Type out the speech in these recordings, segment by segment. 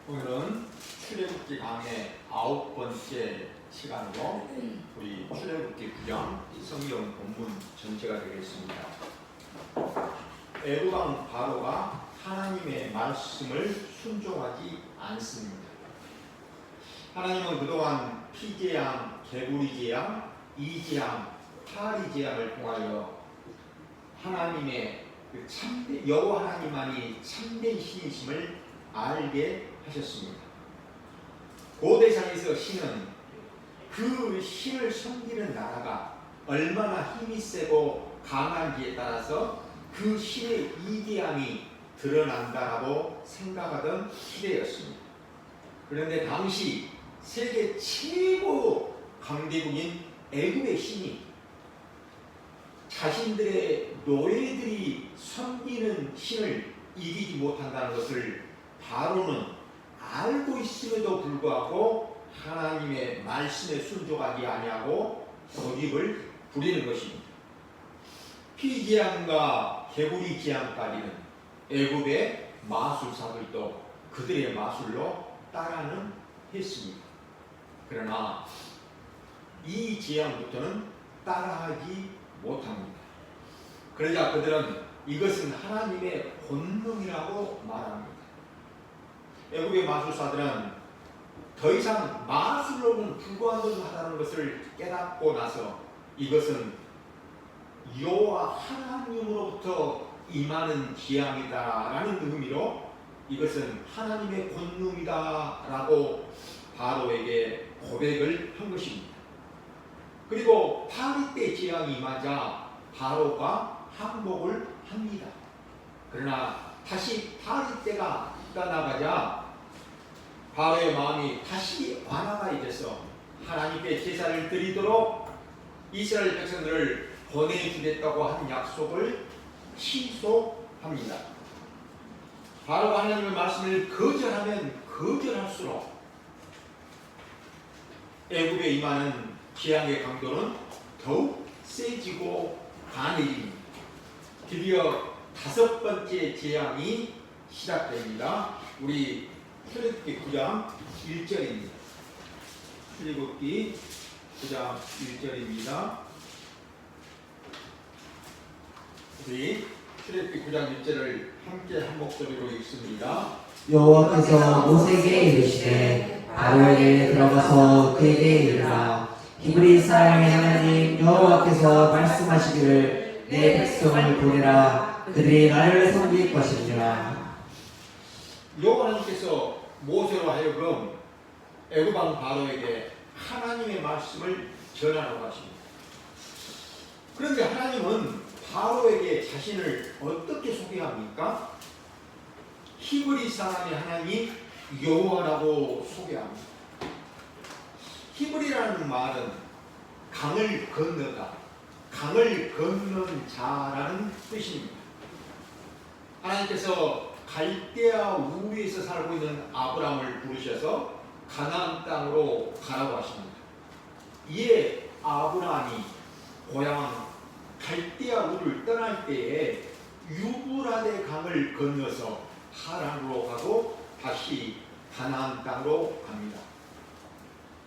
오늘은 출애굽기 강의 9번째 시간으로 우리 출애굽기 9장 성경 본문 전체가 되겠습니다. 애굽왕 바로가 하나님의 말씀을 순종하지 않습니다. 하나님은 그동안 피제양, 개구리제양, 이제양, 파리제양을 통하여 하나님의 참된 여호와 하나님만이 참된 신이심을 알게 하셨습니다. 고대상에서 신은 그 신을 섬기는 나라가 얼마나 힘이 세고 강한지에 따라서 그 신의 이기함이 드러난다라고 생각하던 시대였습니다. 그런데 당시 세계 최고 강대국인 애굽의 신이 자신들의 노예들이 섬기는 신을 이기지 못한다는 것을 바로는 알고 있음에도 불구하고 하나님의 말씀에 순종하지 아니하고 고집을 부리는 것입니다. 피제양과 개구리제양까지는 애굽의 마술사들도 그들의 마술로 따라는 했습니다. 그러나 이 제양부터는 따라하지 못합니다. 그러자 그들은 이것은 하나님의 본능이라고 말합니다. 애굽의 마술사들은 더 이상 마술로는 불과하다는 것을 깨닫고 나서 이것은 여호와 하나님으로부터 임하는 재앙이다라는 의미로 이것은 하나님의 권능이다라고 바로에게 고백을 한 것입니다. 그리고 파리 때 재앙이 임하자 바로가 항복을 합니다. 그러나 다시 파리 때가 떠나가자 바로의 마음이 다시 완화가 돼서 하나님께 제사를 드리도록 이스라엘 백성들을 보내주겠다고 한 약속을 취소합니다. 바로가 하나님의 말씀을 거절하면 거절할수록 애굽에 임하는 재앙의 강도는 더욱 세지고 강해집니다. 드디어 5번째 재앙이 시작됩니다. 우리 출애굽기 9장 1절입니다. 출애굽기 9장 1절입니다. 우리 출애굽기 9장 1절을 함께 한 목소리로 읽습니다. 여호와께서 모세에게 이르시되 바로에게 들어가서 그에게 이르라 히브리 사람의 하나님 여호와께서 말씀하시기를 내 백성을 보내라 그들이 나를 섬길 것이니라. 여호와 하나님께서 모세로 하여금 애굽 왕 바로에게 하나님의 말씀을 전하라고 하십니다. 그런데 하나님은 바로에게 자신을 어떻게 소개합니까? 히브리 사람의 하나님 여호와라고 소개합니다. 히브리라는 말은 강을 건너다, 강을 건넌 자라는 뜻입니다. 하나님께서 갈대아 우르에서 살고 있는 아브라함을 부르셔서 가나안 땅으로 가라고 하십니다. 이에 아브라함이 고향 갈대아 우르를 떠날 때에 유브라데 강을 건너서 하란으로 가고 다시 가나안 땅으로 갑니다.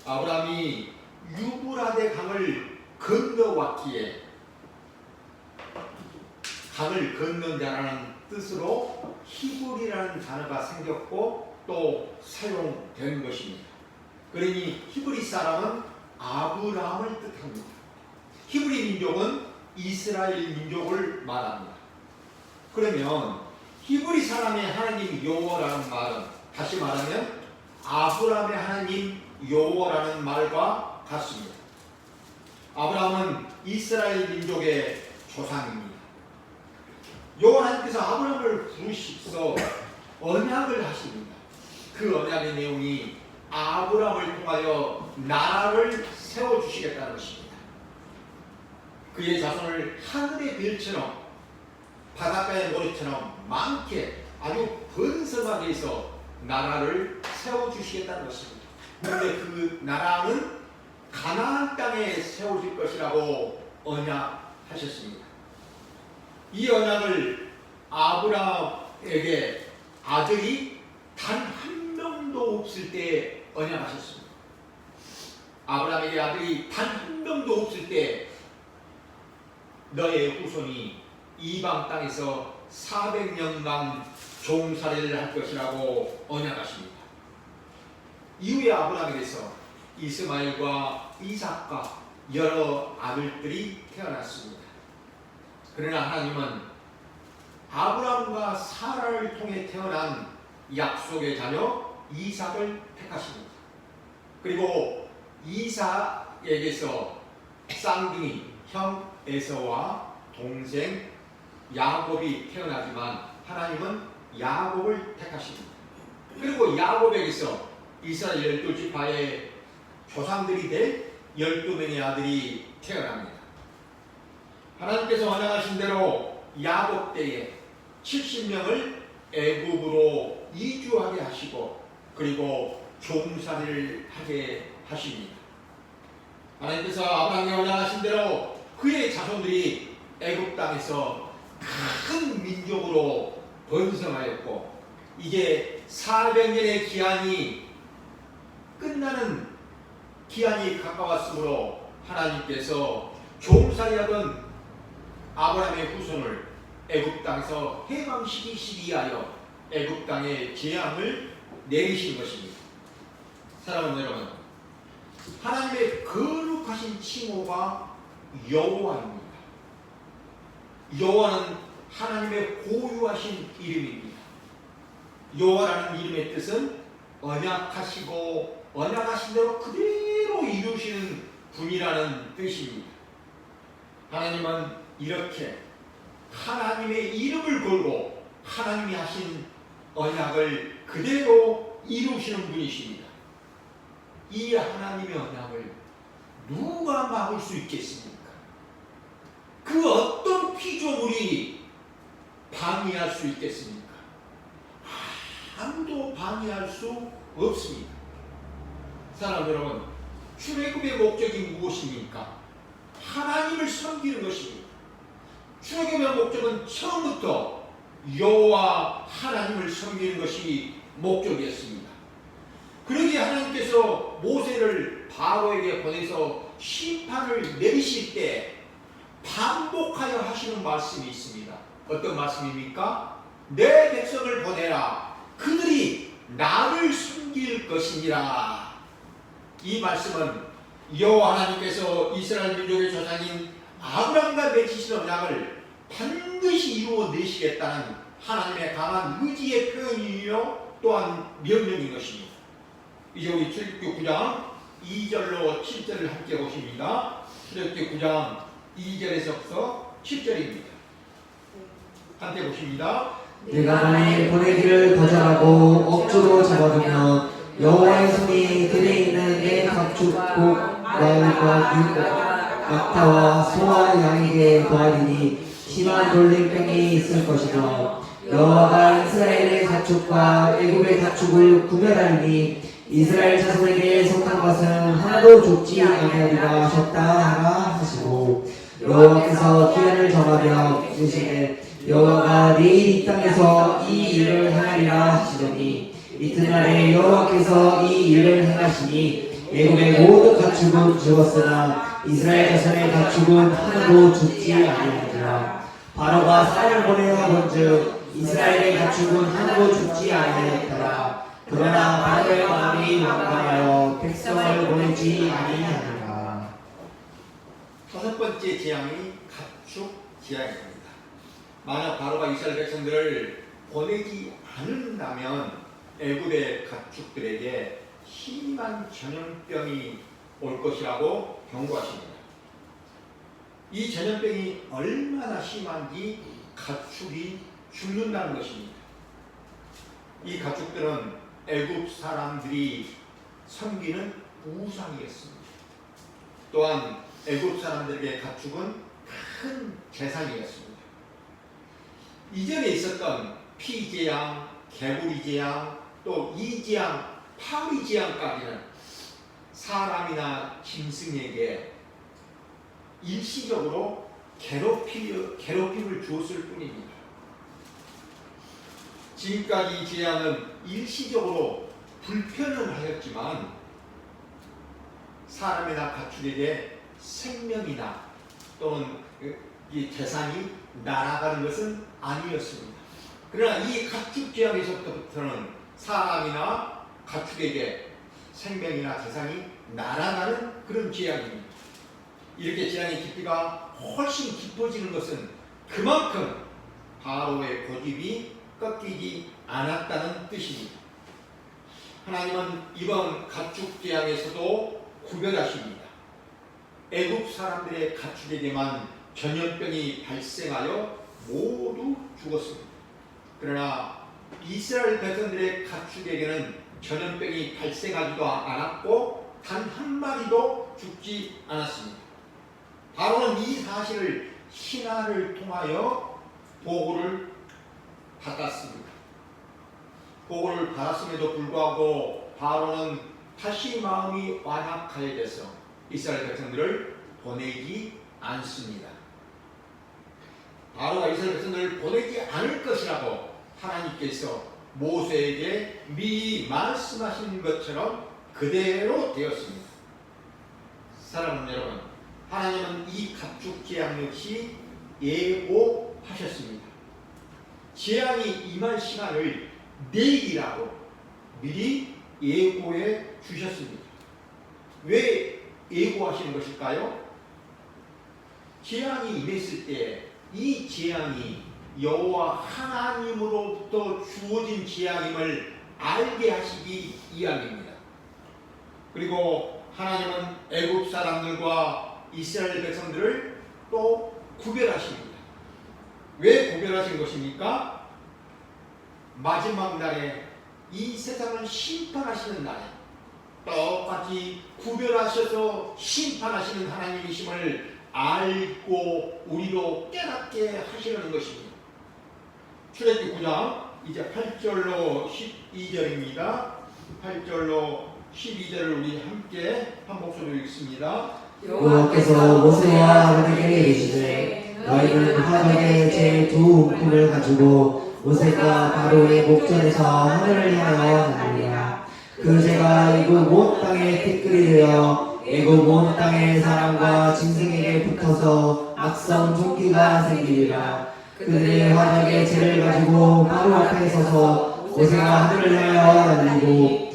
아브라함이 유브라데 강을 건너왔기에 강을 건넌 자라는 뜻으로 히브리라는 단어가 생겼고 또 사용된 것입니다. 그러니 히브리 사람은 아브라함을 뜻합니다. 히브리 민족은 이스라엘 민족을 말합니다. 그러면 히브리 사람의 하나님 여호와라는 말은 다시 말하면 아브라함의 하나님 여호와라는 말과 같습니다. 아브라함은 이스라엘 민족의 조상입니다. 여호와 하나님께서 아브라함을 부르셔서 언약을 하십니다. 그 언약의 내용이 아브라함을 통하여 나라를 세워주시겠다는 것입니다. 그의 자손을 하늘의 별처럼 바닷가의 모래처럼 많게 아주 번성하게 해서 나라를 세워주시겠다는 것입니다. 그런데 그 나라는 가나안 땅에 세워질 것이라고 언약하셨습니다. 이 언약을 아브라함에게 아들이 단 한 명도 없을 때 언약하셨습니다. 아브라함에게 아들이 단 한 명도 없을 때 너의 후손이 이방 땅에서 400년간 종살이를 할 것이라고 언약하십니다. 이후에 아브라함에게서 이스마엘과 이삭과 여러 아들들이 태어났습니다. 그러나 하나님은 아브라함과 사라를 통해 태어난 약속의 자녀 이삭을 택하십니다. 그리고 이삭에게서 쌍둥이 형 에서와 동생 야곱이 태어나지만 하나님은 야곱을 택하십니다. 그리고 야곱에게서 이스라엘 12지파의 조상들이 될 12명의 아들이 태어납니다. 하나님께서 언약하신 대로 야곱 때에 70명을 애굽으로 이주하게 하시고 그리고 종살이를 하게 하십니다. 하나님께서 아브라함에게 언약하신 대로 그의 자손들이 애굽 땅에서 큰 민족으로 번성하였고 이제 400년의 기한이 끝나는 기한이 가까웠으므로 하나님께서 종살이하던 아브라함의 후손을 애굽 땅에서 해방시키시기 위하여 애굽 땅에 재앙을 내리신 것입니다. 사랑하는 여러분, 하나님의 거룩하신 칭호가 여호와입니다. 여호와는 하나님의 고유하신 이름입니다. 여호와라는 이름의 뜻은 언약하시고 언약하신 대로 그대로 이루시는 분이라는 뜻입니다. 하나님은 이렇게 하나님의 이름을 걸고 하나님이 하신 언약을 그대로 이루시는 분이십니다. 이 하나님의 언약을 누가 막을 수 있겠습니까? 그 어떤 피조물이 방해할 수 있겠습니까? 아무도 방해할 수 없습니다. 사랑하는 여러분, 출애굽의 목적이 무엇입니까? 하나님을 섬기는 것입니다. 출애굽의 목적은 처음부터 여호와 하나님을 섬기는 것이 목적이었습니다. 그러기에 하나님께서 모세를 바로에게 보내서 심판을 내리실 때 반복하여 하시는 말씀이 있습니다. 어떤 말씀입니까? 내 백성을 보내라. 그들이 나를 섬길 것이니라. 이 말씀은 여호와 하나님께서 이스라엘 민족의 조상인 아브라함과 맺으신 언약을 반드시 이루어내시겠다는 하나님의 강한 의지의 표현이며 또한 명령인 것입니다. 이제 우리 출애굽기 9장 2절로 7절을 함께 보십니다. 출애굽기 9장 2절에서부터 7절입니다. 함께 보십니다. 내가 만일 보내기를 거절하고 억지로 잡아두면 여호와의 손이 들에 있는 내 가축 곧 마을과 낙타와 소와 양에게 더하리니 심한 돌림병이 있을 것이며 여호와가 이스라엘의 가축과 애굽의 가축을 구별하리니 이스라엘 자손에게 속한 것은 하나도 죽지 아니하리라 하셨다 하라 하시고 여호와께서 기한을 정하며 이르시되 여호와가 내일 이 땅에서 이 일을 행하리라 하시더니 이튿날에 여호와께서 이 일을 행하시니 애굽의 모든 가축은 죽었으나 이스라엘 자손의 가축은 하나도 죽지 아니하니라. 바로가 쌀을 보내어 본즉 이스라엘의 가축은 하나도 죽지 아니하였더라. 그러나 바로의 마음이 완강하여 백성을 보내지 아니하니라. 다섯 번째 재앙이 가축 재앙입니다. 만약 바로가 이스라엘 백성들을 보내지 않는다면 애굽의 가축들에게 심한 전염병이 올 것이라고 경고하십니다. 이 전염병이 얼마나 심한지 가축이 죽는다는 것입니다. 이 가축들은 애굽 사람들이 섬기는 우상이었습니다. 또한 애굽 사람들에게 가축은 큰 재산이었습니다. 이전에 있었던 피재앙, 개구리재앙, 또 이재앙, 파리재앙까지는 사람이나 짐승에게 일시적으로 괴롭힘을 주었을 뿐입니다. 지금까지 이 재앙은 일시적으로 불편은 하였지만 사람이나 가축에게 생명이나 또는 이 재산이 날아가는 것은 아니었습니다. 그러나 이 가축 재앙에서부터는 사람이나 가축에게 생명이나 재산이 날아가는 그런 재앙입니다. 이렇게 재앙의 깊이가 훨씬 깊어지는 것은 그만큼 바로의 고집이 꺾이지 않았다는 뜻입니다. 하나님은 이번 가축 재앙에서도 구별하십니다. 애굽 사람들의 가축에게만 전염병이 발생하여 모두 죽었습니다. 그러나 이스라엘 백성들의 가축에게는 전염병이 발생하지도 않았고 단 한 마리도 죽지 않았습니다. 바로는 이 사실을 신하를 통하여 보고를 받았습니다. 보고를 받았음에도 불구하고 바로는 다시 마음이 완악하게 돼서 이스라엘 백성들을 보내지 않습니다. 바로가 이스라엘 백성들을 보내지 않을 것이라고 하나님께서 모세에게 미리 말씀하신 것처럼 그대로 되었습니다. 사랑하는 여러분, 하나님은 이 가축 재앙 역시 예고하셨습니다. 재앙이 임할 시간을 내일이라고 미리 예고해 주셨습니다. 왜 예고하시는 것일까요? 재앙이 임했을 때 이 재앙이 여호와 하나님으로부터 주어진 재앙임을 알게 하시기 위함입니다. 그리고 하나님은 애굽 사람들과 이스라엘 백성들을 또 구별하십니다. 왜 구별하신 것입니까? 마지막 날에 이 세상을 심판하시는 날에 똑같이 구별하셔서 심판하시는 하나님이심을 알고 우리도 깨닫게 하시려는 것입니다. 출애굽기 9장 이제 8절로 12절입니다. 8절로 12절을 우리 함께 한 목소리로 읽습니다. 여호와께서 모세와 아론에게 이르시되 너희는 화덕의 제 두 움큼을 가지고 모세가 바로의 목전에서 하늘을 향하여 날리라. 그 제가 애굽 온 땅에 티끌이 되어 애굽 온 땅의 사람과 짐승에게 붙어서 악성 종기가 생기리라. 그들의 화덕의 재를 가지고 바로 앞에 서서 모세가 하늘을 향하여 날리고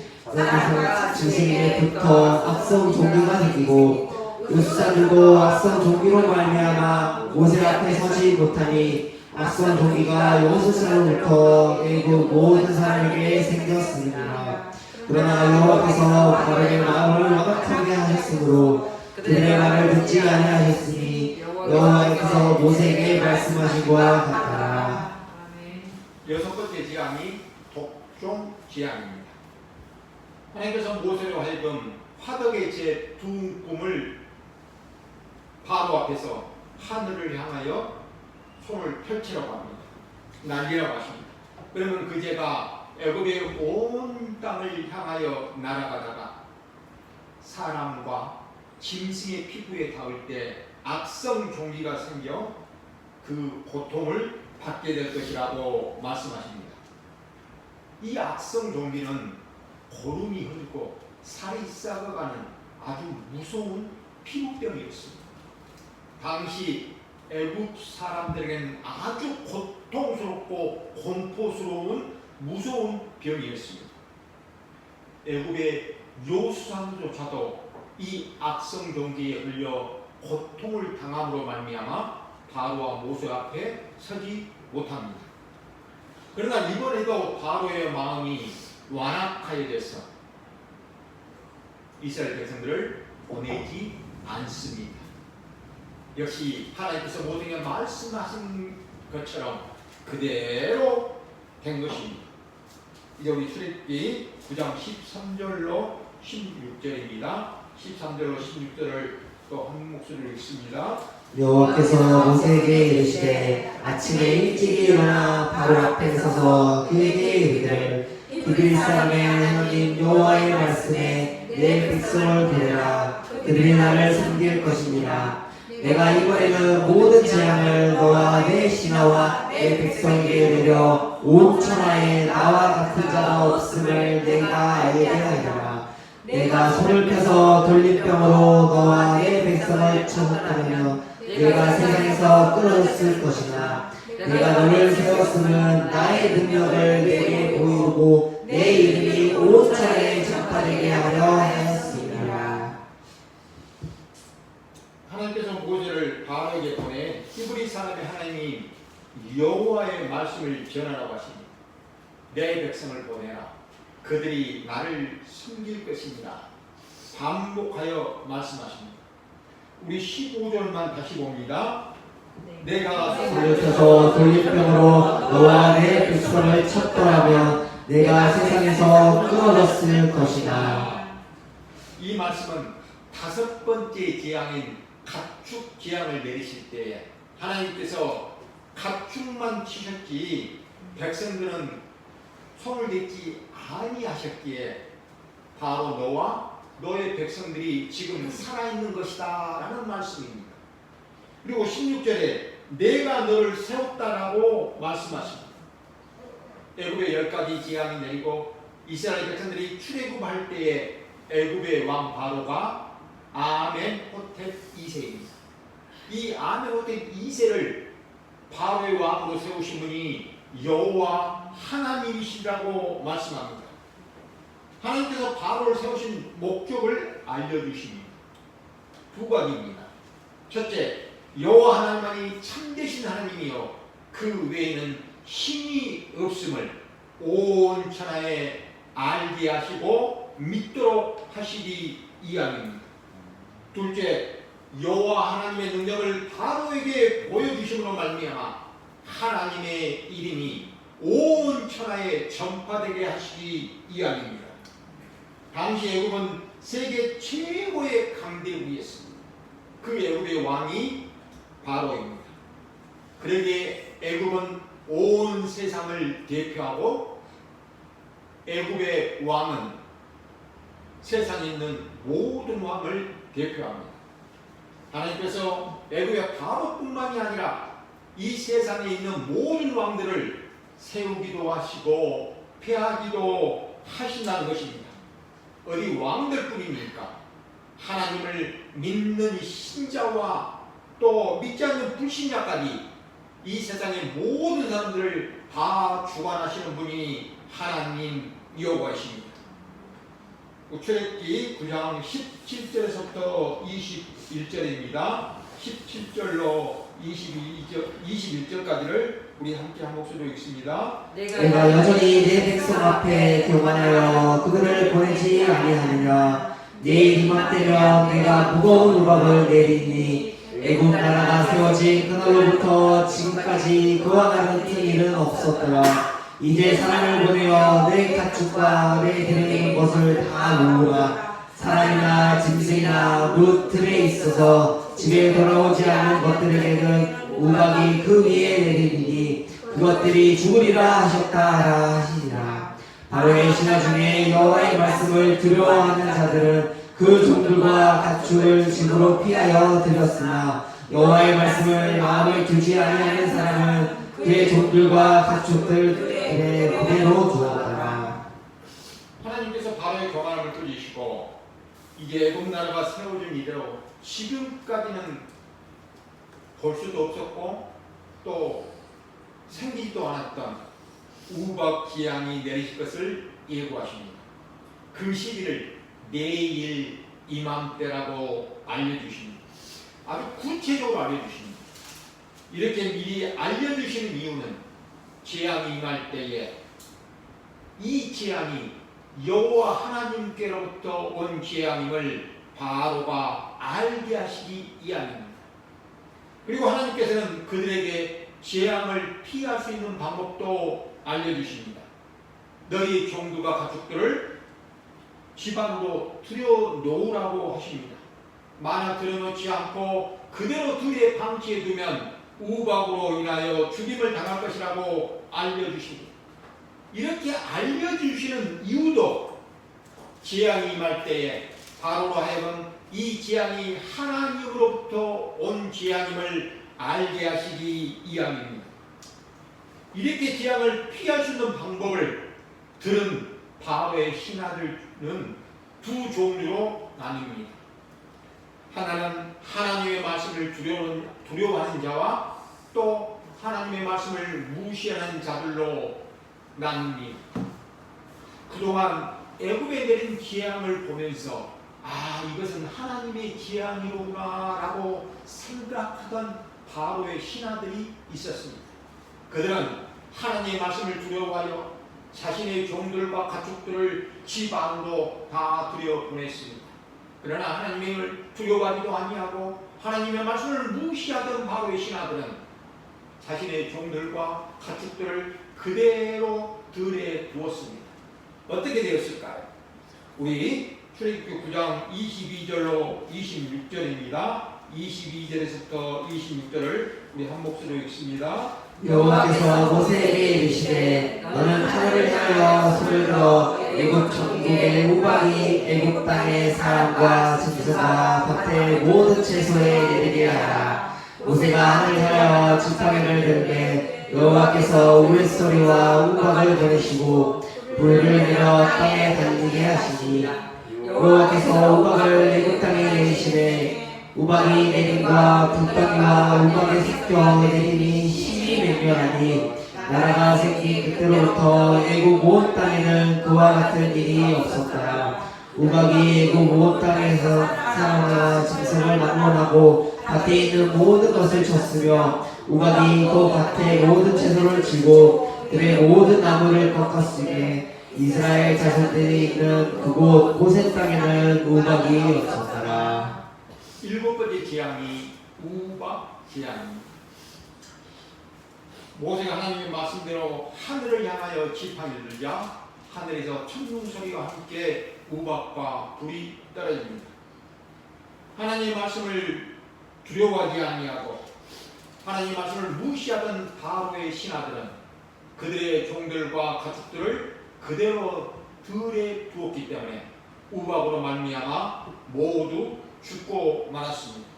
짐승에게 붙어 악성 종기가 생기고 으쌰들고 악성 종기로 말미암아 모세 앞에 서지 못하니 악성 종기가 요셉으로부터 애굽 모든 사람에게 생겼습니다. 그러나 여호와께서 바로의 마음을 완악하게 하셨으므로 그들의 말을 듣지 아니하셨으니 여호와께서 모세에게 말씀하신 것과 같더라. 여섯 번째 재앙이 독종 재앙입니다. 하나님께서 모세로 하여금 화덕의 제 두 움큼을 바로 앞에서 하늘을 향하여 손을 펼치라고 합니다. 날리라고 하십니다. 그러면 그 제가 애굽의 온 땅을 향하여 날아가다가 사람과 짐승의 피부에 닿을 때 악성 종기가 생겨 그 고통을 받게 될 것이라고 말씀하십니다. 이 악성 종기는 고름이 흐르고 살이 썩어가는 아주 무서운 피부병이었습니다. 당시 애굽 사람들에게는 아주 고통스럽고 공포스러운 무서운 병이었습니다. 애굽의 요수산조차도 이 악성 종기에 흘려 고통을 당함으로 말미암아 바로와 모세 앞에 서지 못합니다. 그러나 이번에도 바로의 마음이 완악하게 돼서 이스라엘 백성들을 보내지 않습니다. 역시 하나님께서 모세에게 말씀하신 것처럼 그대로 된 것입니다. 이제 우리 출애굽기 9장 13절로 16절입니다. 13절로 16절을 또 한 목소리로 읽습니다. 여호와께서 모세에게 이르시되 아침에 일찍 일어나 바로 앞에 서서 그에게 이르기를 이들 사람의 하나님 여호와의 말씀에 내 백성을 보내라. 그들이 나를 섬길 것입니다. 내가 이번에는 모든 재앙을 너와 내 신하와 내 백성에게 내려 온 천하에 나와 같은 자가 없음을 내가 알게 하리라. 내가 손을 펴서 돌림병으로 너와 내 백성을 쳐먹으며 내가 세상에서 끊어졌을 것이나 내가 너를 세웠으면 나의 능력을 내게 보이고 내 이름이 온 천하에 전파되게 하려 하였습니다. 하나님께서 모세를 바로에게 보내 히브리 사람의 하나님이 여호와의 말씀을 전하라고 하시니 내 백성을 보내라. 그들이 나를 숨길 것입니다. 반복하여 말씀하십니다. 우리 15절만 다시 봅니다. 내가 손을 펴서 돌림병으로 너와 내 백성을 쳤더라면 내가 세상에서 끊어졌을 것이다. 이 말씀은 5번째 재앙인 가축 재앙을 내리실 때 하나님께서 가축만 치셨지 백성들은 손을 댔지 아니하셨기에 바로 너와 너의 백성들이 지금 살아있는 것이다 라는 말씀입니다. 그리고 16절에 내가 너를 세웠다라고 말씀하십니다. 애굽의 10가지 재앙이 내리고 이스라엘 백성들이 출애굽할 때에 애굽의 왕 바로가 아멘호텝 2세입니다. 이 아멘호텝 2세를 바로의 왕으로 세우신 분이 여호와 하나님이시라고 말씀합니다. 하나님께서 바로를 세우신 목적을 알려주십니다. 2가지입니다. 첫째, 여호와 하나님만이 참되신 하나님이요 그 외에는 신이 없음을 온 천하에 알게 하시고 믿도록 하시리 이함입니다. 둘째, 여호와 하나님의 능력을 바로에게 보여주심으로 말미암아 하나님의 이름이 온 천하에 전파되게 하시리 이함입니다. 당시 애굽은 세계 최고의 강대국이었습니다. 그 애굽의 왕이 바로입니다. 그러기에 애굽은 온 세상을 대표하고 애굽의 왕은 세상에 있는 모든 왕을 대표합니다. 하나님께서 애굽의 바로뿐만이 아니라 이 세상에 있는 모든 왕들을 세우기도 하시고 폐하기도 하신다는 것입니다. 어디 왕들뿐입니까? 하나님을 믿는 신자와 또 믿지 않는 불신자까지 이 세상의 모든 사람들을 다 주관하시는 분이 하나님 여호와이십니다. 출애굽기 9장 17절에서부터 21절입니다. 17절로 21절까지를 우리 함께 한 목소리로 읽습니다. 내가 여전히 내 백성 앞에 교만하여 그들을 보내지 아니하느냐. 내일 이맘때면 내가 무거운 우박을 내리니 애굽 나라가 세워진 그날로부터 지금까지 그와 같은 일은 없었더라. 이제 사람을 보내어 내 가축과 내 들에 있는 것을 다 모으라. 사람이나 짐승이나 무 들에 있어서 집에 돌아오지 않은 것들에게는 우박이 그 위에 내리니 그것들이 죽으리라 하셨다 하라 하시니라. 바로의 신하 중에 여호와의 말씀을 두려워하는 자들은 그 종들과 가축을 집으로 피하여 들였으나 여호와의 말씀을 마음에 두지 아니하는 사람은 그의 종들과 가축들의 그대로 두었더라. 하나님께서 바로의 교만함을 뚫으시고 이게 애굽 나라가 세워진 이대로 지금까지는 볼 수도 없었고 또 생기지도 않았던 우박 재앙이 내리실 것을 예고하십니다. 그 시기를 내일 이맘때라고 알려주십니다. 아주 구체적으로 알려주십니다. 이렇게 미리 알려주시는 이유는 재앙이 임할 때에 이 재앙이 여호와 하나님께로부터 온 재앙임을 바로가 알게 하시기 위함입니다. 그리고 하나님께서는 그들에게 재앙을 피할 수 있는 방법도 알려주십니다. 너희 종들과 가축들을 집 안으로 들여놓으라고 하십니다. 만약 들여놓지 않고 그대로 들에 방치해 두면 우박으로 인하여 죽임을 당할 것이라고 알려주십니다. 이렇게 알려주시는 이유도 재앙이 임할 때에 바로로 하여금 이 재앙이 하나님으로부터 온 재앙임을 알게 하시기 이함입니다. 이렇게 재앙을 피할 수 있는 방법을 들은 바로의 신하들은 두 종류로 나뉩니다. 하나는 하나님의 말씀을 두려워하는 자와 또 하나님의 말씀을 무시하는 자들로 나뉩니다. 그동안 애굽에 내린 재앙을 보면서 이것은 하나님의 재앙이로구나 라고 생각하던 바로의 신하들이 있었습니다. 그들은 하나님의 말씀을 두려워하여 자신의 종들과 가축들을 집 안으로 다 들여보냈습니다. 그러나 하나님을 두려워하지도 아니하고 하나님의 말씀을 무시하던 바로의 신하들은 자신의 종들과 가축들을 그대로 들에 두었습니다. 어떻게 되었을까요? 우리 출애굽기 9장 22절로 26절입니다. 22절에서부터 26절을 우리 한 목소리로 읽습니다. 여호와께서 모세에게 이르시되 너는 하늘을 향하여 손을 들어 애굽 전국의 우박이 애굽 땅의 사람과 짐승과 밭의 모든 채소에 내리게 하라. 모세가 하늘을 향하여 지팡이를 들되 여호와께서 우레소리와 우박을 보내시고 불을 내려 땅에 달리게 하시니 여호와께서 우박을 애굽 땅에 내리시되 우박이 내림과 불덩이와 우박이 섞여 내림이 심히 맹렬하니 나라가 생긴 그때로부터 애굽 온 땅에는 그와 같은 일이 없었다. 우박이 애굽 온 땅에서 사람과 짐승을 막론하고 밭에 있는 모든 것을 쳤으며 우박이 또 밭의 모든 채소를 치고 들의 모든 나무를 꺾었으니 이스라엘 자손들이 있는 그곳 고센 땅에는 우박이 없었더라. 일곱 번째 재앙이 우박 재앙입니다. 모세가 하나님의 말씀대로 하늘을 향하여 지팡이를 들자 하늘에서 천둥 소리와 함께 우박과 불이 떨어집니다. 하나님의 말씀을 두려워하지 아니하고 하나님의 말씀을 무시하던 바로의 신하들은 그들의 종들과 가축들을 그대로 들에 두었기 때문에 우박으로 말미암아 모두 죽고 말았습니다.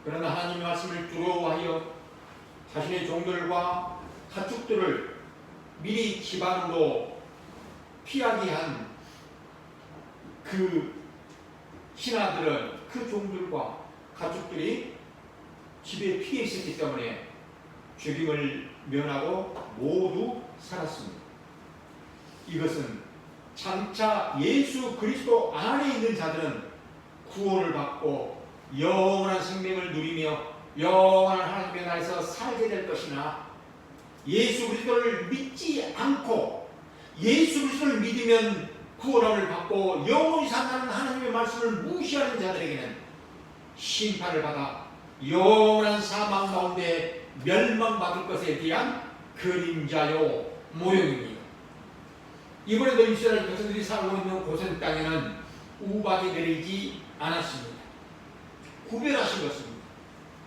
그러나 하나님의 말씀을 두려워하여 자신의 종들과 가축들을 미리 집안으로 피하게 한 그 신하들은 그 종들과 가축들이 집에 피해 있었기 때문에 죽임을 면하고 모두 살았습니다. 이것은 장차 예수 그리스도 안에 있는 자들은 구원을 받고 영원한 생명을 누리며 영원한 하나님의 나라에서 살게 될 것이나 예수 그리스도를 믿지 않고 예수 그리스도를 믿으면 구원을 받고 영원히 산다는 하나님의 말씀을 무시하는 자들에게는 심판을 받아 영원한 사망 가운데 멸망받을 것에 대한 그림자요 모형입니다. 이번에도 이스라엘 백성들이 살고 있는 고센 땅에는 우박이 내리지 않았습니다. 구별하신 것입니다.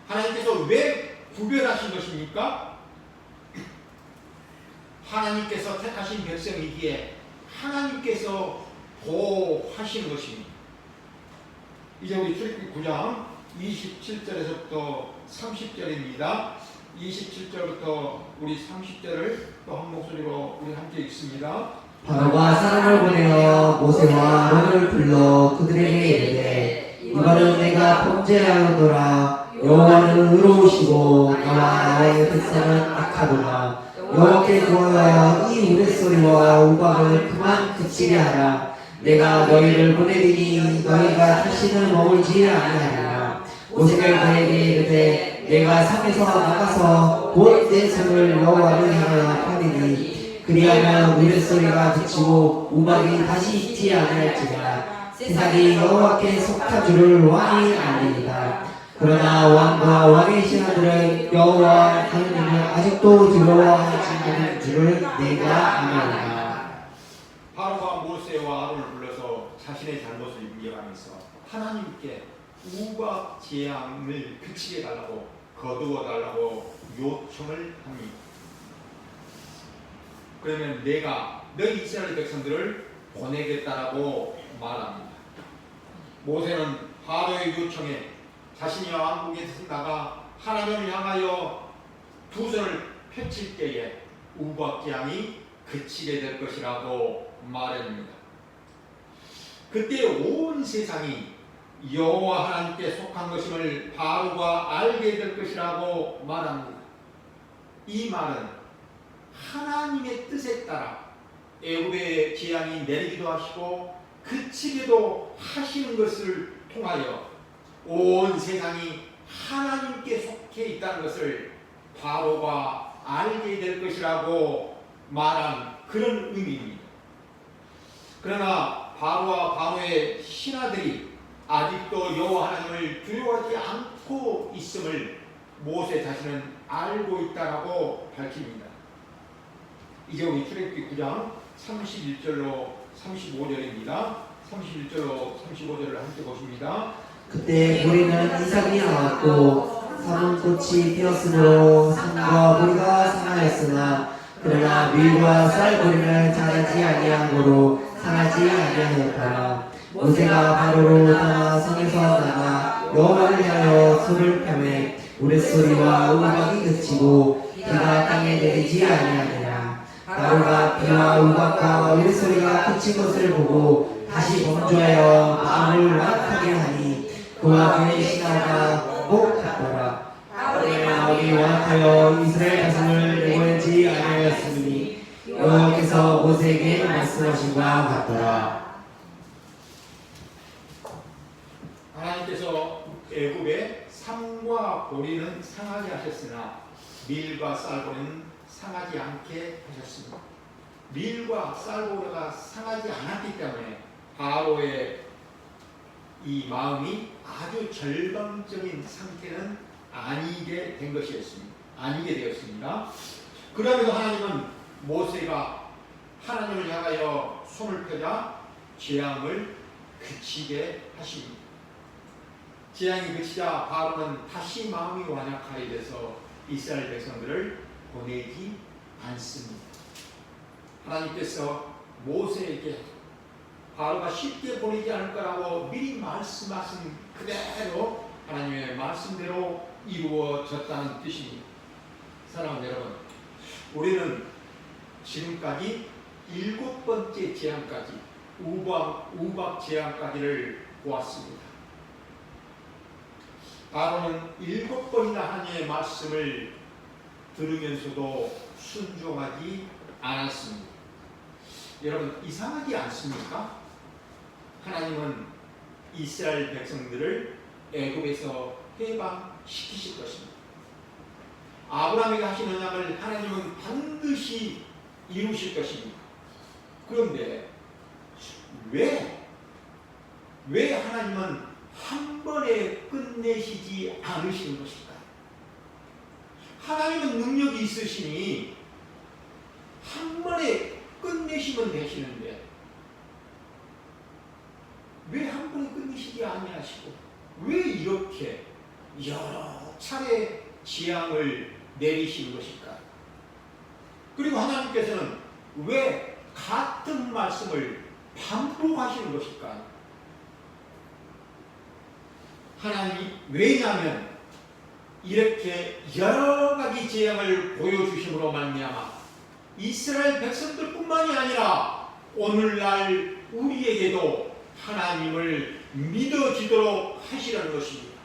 하나님께서 왜 구별하신 것입니까? 하나님께서 택하신 백성이기에 하나님께서 보호하시는 것입니다. 이제 우리 출애굽기 9장 27절에서부터 30절입니다. 27절부터 우리 30절을 또 한 목소리로 우리 함께 읽습니다. 바로가 사람을 보내어 모세와 아론을 불러 그들에게 이르되 이번은 내가 범죄하였노라. 여호와는 의로우시고 나와 나의 백성은 악하도다. 여호와께 구하여 이 우레소리와 우박을 그만 그치게 하라. 내가 너희를 보내리니 너희가 다시는 머물지 아니하리라. 모세가 그에게 이르되 내가 산에서 나가서 곧 내 손을 여호와를 향하여 펴리니 그리하면 우레소리가 그치고 우박이 다시 있지 아니할지라. 세상이 여호와께 속한 줄을 왕이 알리리다. 그러나 왕과 왕의 신하들은 여호와 하나님을 아직도 두려워하지 않는 줄을 내가 아노라. 바로가 모세와 아론을 불러서 자신의 잘못을 인정하면서 하나님께 우박 재앙을 그치게 달라고 거두어 달라고 요청을 합니다. 그러면 내가 너희 이스라엘 백성들을 보내겠다라고 말합니다. 모세는 바로의 요청에 자신이 왕궁에서 나가 하나님을 향하여 두 손을 펼칠 때에 우박재앙이 그치게 될 것이라고 말합니다. 그때 온 세상이 여호와 하나님께 속한 것임을 바로가 알게 될 것이라고 말합니다. 이 말은 하나님의 뜻에 따라 애굽의 재앙이 내리기도 하시고 그치기도 하시는 것을 통하여 온 세상이 하나님께 속해 있다는 것을 바로가 알게 될 것이라고 말한 그런 의미입니다. 그러나 바로와 바로의 신하들이 아직도 여호와 하나님을 두려워하지 않고 있음을 모세 자신은 알고 있다라고 밝힙니다. 이제 우리 출애굽기 9장 31절로 35절입니다. 31절로 35절을 함께 보십니다. 그때 우리는 이삭이 나왔고 사문꽃이 피었으므로 산과 보리가 상하였으나 그러나 밀과 쌀보리는 자라지 아니하므로 상하지 아니하였더라. 모세가 바로로 떠나 성에서 나가 여호와를 향하여 손을 펴매 우레소리와 우박이 그치고 비가 땅에 내리지 아니하니라. 바로가 비와 우박과 우레소리가 그친 것을 보고 다시 범죄하여 마음을 완악하게 하니 그와 그의 신하가 꼭 같더라. 바로의 마음이 완악하여 이스라엘 자손을 내보내지 아니하였으니 여호와께서 모세에게 말씀하신 바 같더라. 하나님께서 애굽의 삼과 보리는 상하게 하셨으나 밀과 쌀보리는 상하지 않게 하셨습니다. 밀과 쌀보리가 상하지 않았기 때문에 바로의 이 마음이 아주 절망적인 상태는 아니게 된 것이었습니다. 아니게 되었습니다. 그러면서 하나님은 모세가 하나님을 향하여 손을 펴자 재앙을 그치게 하십니다. 재앙이 그치자 바로는 다시 마음이 완악하게 돼서 이스라엘 백성들을 보내지 않습니다. 하나님께서 모세에게 바로가 쉽게 보내지 않을 거라고 미리 말씀하신 그대로 하나님의 말씀대로 이루어졌다는 뜻입니다. 사랑하는 여러분, 우리는 지금까지 7번째 재앙까지 우박 재앙까지를 보았습니다. 바로는 7번이나 하나님의 말씀을 들으면서도 순종하지 않았습니다. 여러분, 이상하지 않습니까? 하나님은 이스라엘 백성들을 애굽에서 해방시키실 것입니다. 아브라함에게 하신 언약을 하나님은 반드시 이루실 것입니다. 그런데 왜 하나님은 한 번에 끝내시지 않으시는 것일까요? 하나님은 능력이 있으시니 한 번에 끝내시면 되시는데 왜 한 번에 끝내시지 아니하시고 왜 이렇게 여러 차례 재앙을 내리시는 것일까요? 그리고 하나님께서는 왜 같은 말씀을 반복하시는 것일까요? 하나님이 왜냐하면 이렇게 여러 가지 재앙을 보여주심으로 말미암아 이스라엘 백성들뿐만이 아니라 오늘날 우리에게도 하나님을 믿어지도록 하시라는 것입니다.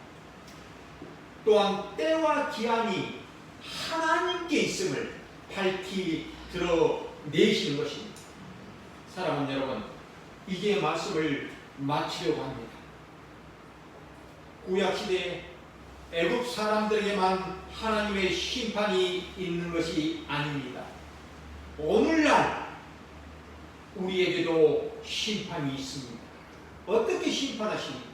또한 때와 기한이 하나님께 있음을 밝히 드러내시는 것입니다. 사랑하는 여러분, 이제 말씀을 마치려고 합니다. 구약시대에 애굽 사람들에게만 하나님의 심판이 있는 것이 아닙니다. 오늘날 우리에게도 심판이 있습니다. 어떻게 심판하십니까?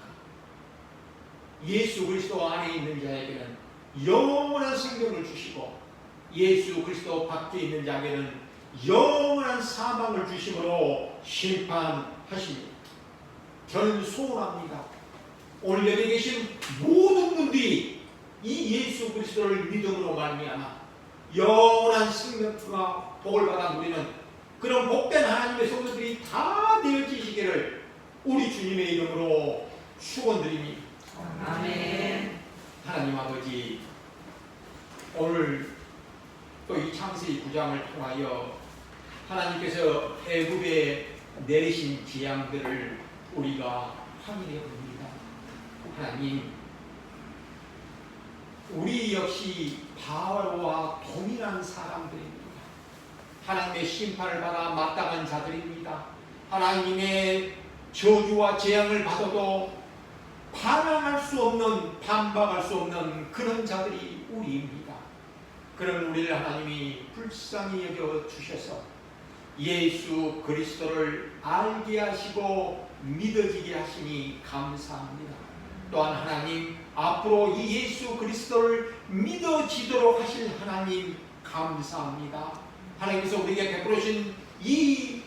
예수 그리스도 안에 있는 자에게는 영원한 생명을 주시고 예수 그리스도 밖에 있는 자에게는 영원한 사망을 주심으로 심판하십니다. 저는 소원합니다. 오늘 여기 계신 모든 분들이 이 예수 그리스도를 믿음으로 말미암아 영원한 생명과 복을 받아 누리는 그런 복된 하나님의 성도들이 다 되어지시기를 우리 주님의 이름으로 축원드립니다. 아멘. 하나님 아버지, 오늘 또 이 창세기 9장을 통하여 하나님께서 애굽에 내리신 재앙들을 우리가 확인해 봅니다. 하나님, 우리 역시 바로와 동일한 사람들입니다. 하나님의 심판을 받아 마땅한 자들입니다. 하나님의 저주와 재앙을 받아도 반항할 수 없는, 반박할 수 없는 그런 자들이 우리입니다. 그런 우리를 하나님이 불쌍히 여겨 주셔서 예수 그리스도를 알게 하시고 믿어지게 하시니 감사합니다. 또한 하나님, 앞으로 이 예수 그리스도를 믿어지도록 하실 하나님 감사합니다. 하나님께서 우리에게 베풀으신 이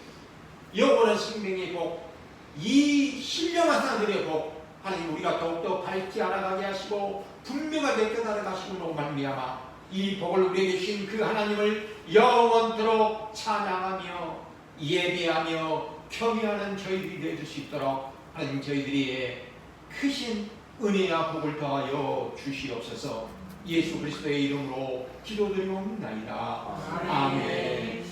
영원한 생명의 복, 이 신령한 사람들의 복, 하나님 우리가 더욱더 밝게 알아가게 하시고 분명하게 깨달아 가시므로 말미암아 이 복을 우리에게 주신 그 하나님을 영원토록 찬양하며 예배하며 경외하는 저희들이 되어줄 수 있도록 하나님 저희들이 크신 은혜와 복을 더하여 주시옵소서. 예수 그리스도의 이름으로 기도드리옵나이다. 아멘.